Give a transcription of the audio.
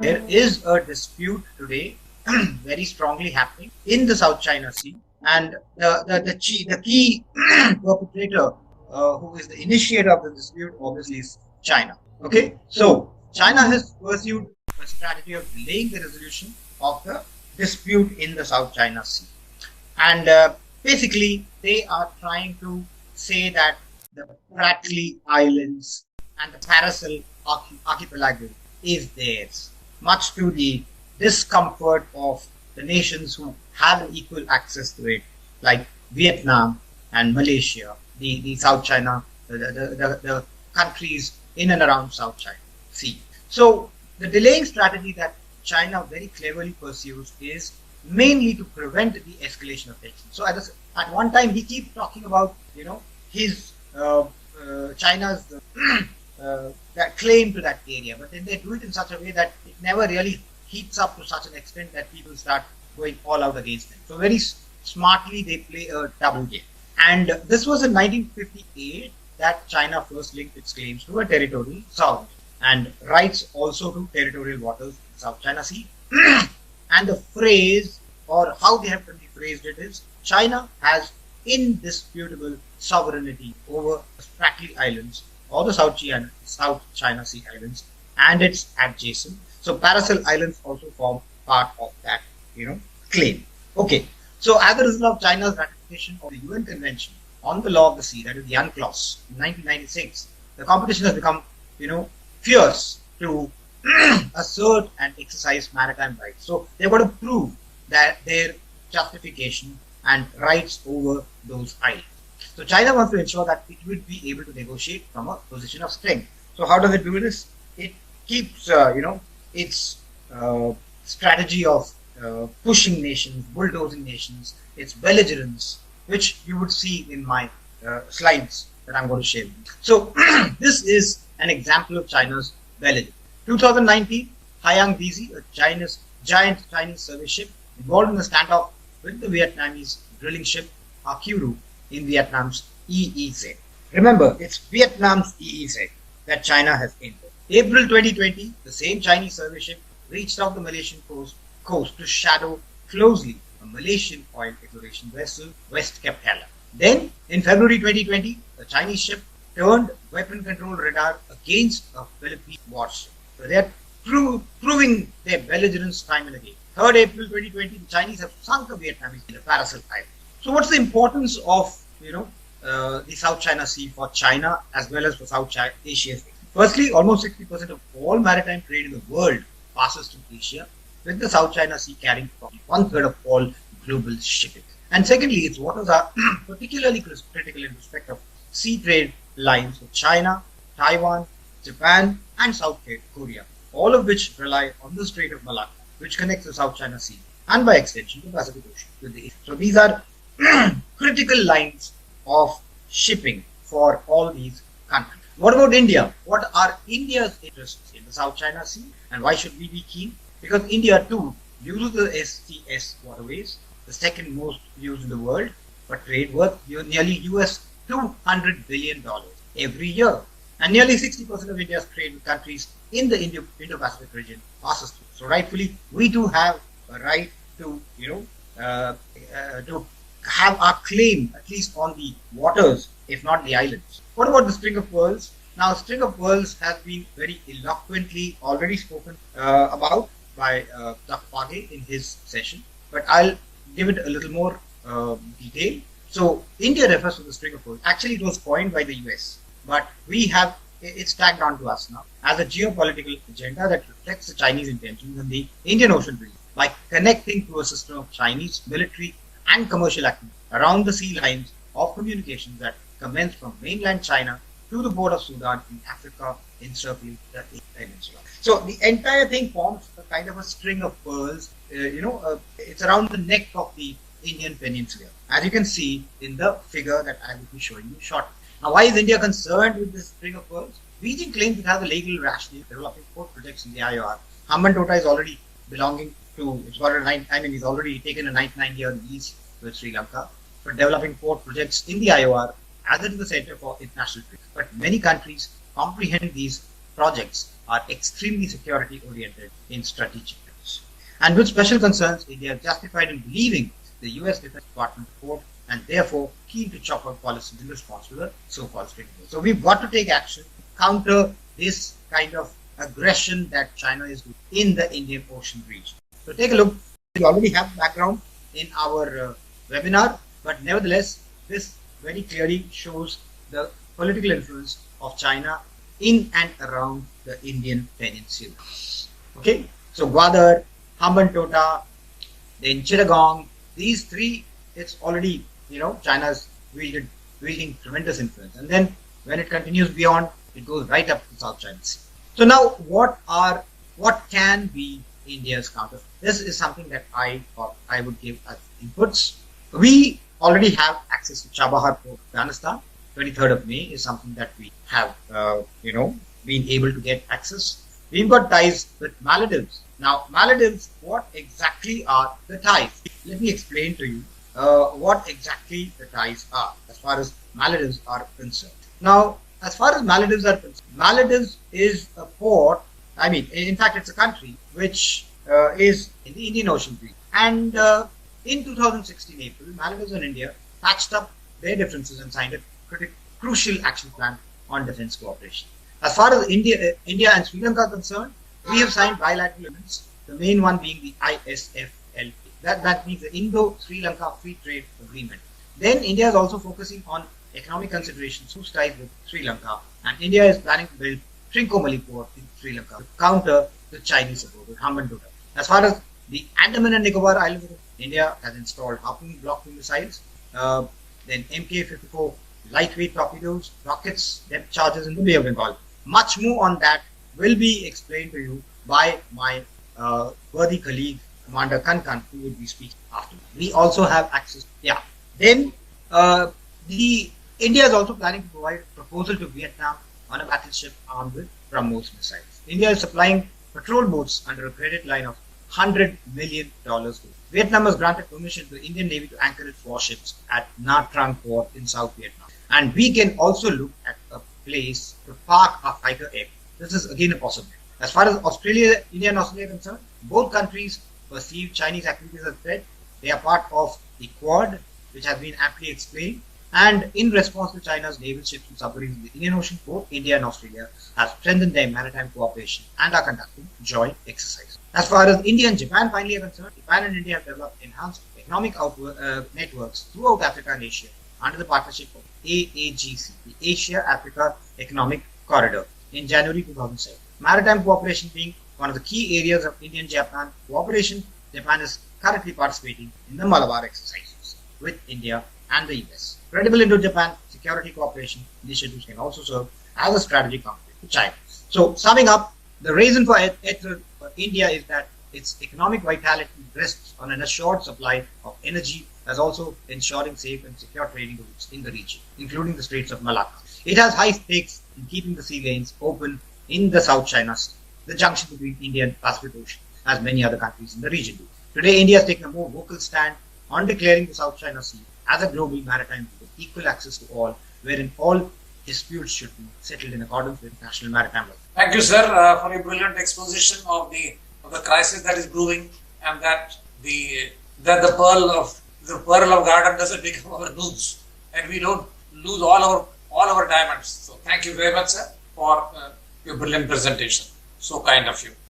There is a dispute today, very strongly happening in the South China Sea, and the key perpetrator, who is the initiator of the dispute, obviously is China. Okay, so China has pursued a strategy of delaying the resolution of the dispute in the South China Sea, and basically they are trying to say that the Spratly Islands and the Paracel archipelago is theirs, much to the discomfort of the nations who have an equal access to it, like Vietnam and Malaysia, the South China, the countries in and around South China Sea. So the delaying strategy that China very cleverly pursues is mainly to prevent the escalation of tension. So at one time he keeps talking about his China's that claim to that area, but then they do it in such a way that it never really heats up to such an extent that people start going all out against them. So very smartly they play a double game. And this was in 1958 that China first linked its claims to a territorial sovereignty and rights also to territorial waters in South China Sea. And the phrase, or how they have phrased it, is China has indisputable sovereignty over the Spratly Islands or the South China Sea Islands and its adjacent. So Paracel Islands also form part of that, claim. Okay. So as a result of China's ratification of the UN Convention on the Law of the Sea, that is the UNCLOS, in 1996, the competition has become, fierce to assert and exercise maritime rights. So they've got to prove that their justification and rights over those islands. So China wants to ensure that it will be able to negotiate from a position of strength. So how does it do this? It keeps, its strategy of pushing nations, bulldozing nations, its belligerence, which you would see in my slides that I'm going to share. So this is an example of China's belligerence. 2019, Hayang DZ, a giant Chinese survey ship, involved in the standoff with the Vietnamese drilling ship Akuru in Vietnam's EEZ. Remember, it's Vietnam's EEZ that China has entered. April 2020, the same Chinese survey ship reached off the Malaysian coast to shadow closely a Malaysian oil exploration vessel, West Capella. Then, in February 2020, the Chinese ship turned weapon control radar against a Philippine warship. So they are proving their belligerence time and again. 3rd April 2020, the Chinese have sunk a Vietnamese in the Paracel Island. So what's the importance of the South China Sea for China as well as for South Asia? Firstly, almost 60% of all maritime trade in the world passes through Asia, with the South China Sea carrying probably 1/3 of all global shipping. And secondly, its waters are particularly critical in respect of sea trade lines with China, Taiwan, Japan, and South Korea, all of which rely on the Strait of Malacca, which connects the South China Sea and by extension the Pacific Ocean with the East. So these are critical lines of shipping for all these countries. What about India? What are India's interests in the South China Sea, and why should we be keen? Because India too uses the SCS waterways, the second most used in the world, for trade worth nearly US $200 billion every year. And nearly 60% of India's trade with countries in the Indo-Pacific region passes through. So rightfully, we do have a right to, to have our claim at least on the waters, if not the islands. What about the String of Pearls? Now, String of Pearls has been very eloquently already spoken about by Dr. Page in his session, but I'll give it a little more detail. So, India refers to the String of Pearls. Actually, it was coined by the US, but it's tagged on to us now as a geopolitical agenda that reflects the Chinese intentions in the Indian Ocean region by connecting to a system of Chinese military and commercial activity around the sea lines of communications that commence from mainland China to the port of Sudan in Africa, encircling the peninsula. So the entire thing forms a kind of a string of pearls. It's around the neck of the Indian peninsula, as you can see in the figure that I will be showing you shortly. Now, why is India concerned with this string of pearls? Beijing claims it has a legal rationale developing port projects in the IOR. Hambantota is already belonging to, he's already taken a 99-year lease with Sri Lanka for developing port projects in the IOR as it is the center for international trade. But many countries comprehend these projects are extremely security oriented in strategic terms. And with special concerns, India is justified in believing the US Defense Department report and therefore keen to chop out policies in response to the so-called strategy. So we've got to take action, counter this kind of aggression that China is doing in the Indian Ocean region. So take a look. We already have background in our webinar, but nevertheless, this very clearly shows the political influence of China in and around the Indian Peninsula. Okay, so Gwadar, Hambantota, then Chittagong, these three, it's already, China's wielding tremendous influence. And then when it continues beyond, it goes right up to South China Sea. So now what can be India's counter? This is something that I would give as inputs. We already have access to Chabahar Port, Afghanistan. 23rd of May is something that we have, been able to get access. We've got ties with Maldives. Now, Maldives, what exactly are the ties? Let me explain to you what exactly the ties are as far as Maldives are concerned. Now, as far as Maldives are concerned, Maldives is a port, in fact, it's a country which is in the Indian Ocean region. And in 2016 April, Maldives and India patched up their differences and signed a crucial action plan on defense cooperation. As far as India and Sri Lanka are concerned, we have signed bilateral agreements, the main one being the ISFLA. That means the Indo-Sri Lanka Free Trade Agreement. Then India is also focusing on economic considerations through ties with Sri Lanka, and India is planning to build Trincomalee port in Sri Lanka to counter the Chinese support with Hambantota. As far as the Andaman and Nicobar Islands, India has installed Harpoon block missiles, then Mk-54 lightweight torpedoes, rockets, depth charges in the Bay of Bengal. Much more on that will be explained to you by my worthy colleague, Commander Kankan, who will be speaking after. We also have access. Then India is also planning to provide a proposal to Vietnam on a battleship armed with BrahMos missiles. India is supplying patrol boats under a credit line of $100 million. Vietnam has granted permission to the Indian Navy to anchor its warships at Nha Trang port in South Vietnam. And we can also look at a place to park our fighter aircraft. This is again a possibility. As far as India and Australia are concerned, both countries perceive Chinese activities as a threat. They are part of the Quad, which has been aptly explained. And in response to China's naval ships and submarines in the Indian Ocean, both India and Australia have strengthened their maritime cooperation and are conducting joint exercises. As far as India and Japan finally are concerned, Japan and India have developed enhanced economic networks throughout Africa and Asia under the partnership of AAGC, the Asia-Africa Economic Corridor, in January 2007. Maritime cooperation being one of the key areas of Indian-Japan cooperation, Japan is currently participating in the Malabar exercises with India and the US. Credible Indo-Japan security cooperation initiatives can also serve as a strategic complement to China. So, summing up, the reason for India is that its economic vitality rests on an assured supply of energy, as also ensuring safe and secure trading routes in the region, including the Straits of Malacca. It has high stakes in keeping the sea lanes open in the South China Sea, the junction between India and Pacific Ocean, as many other countries in the region do. Today, India has taken a more vocal stand on declaring the South China Sea as a global maritime with equal access to all, wherein all disputes should be settled in accordance with national maritime law. Thank you, sir, for a brilliant exposition of the crisis that is brewing, and that the pearl of garden doesn't become our noons, and we don't lose all our diamonds. So, thank you very much, sir, for your brilliant presentation. So kind of you.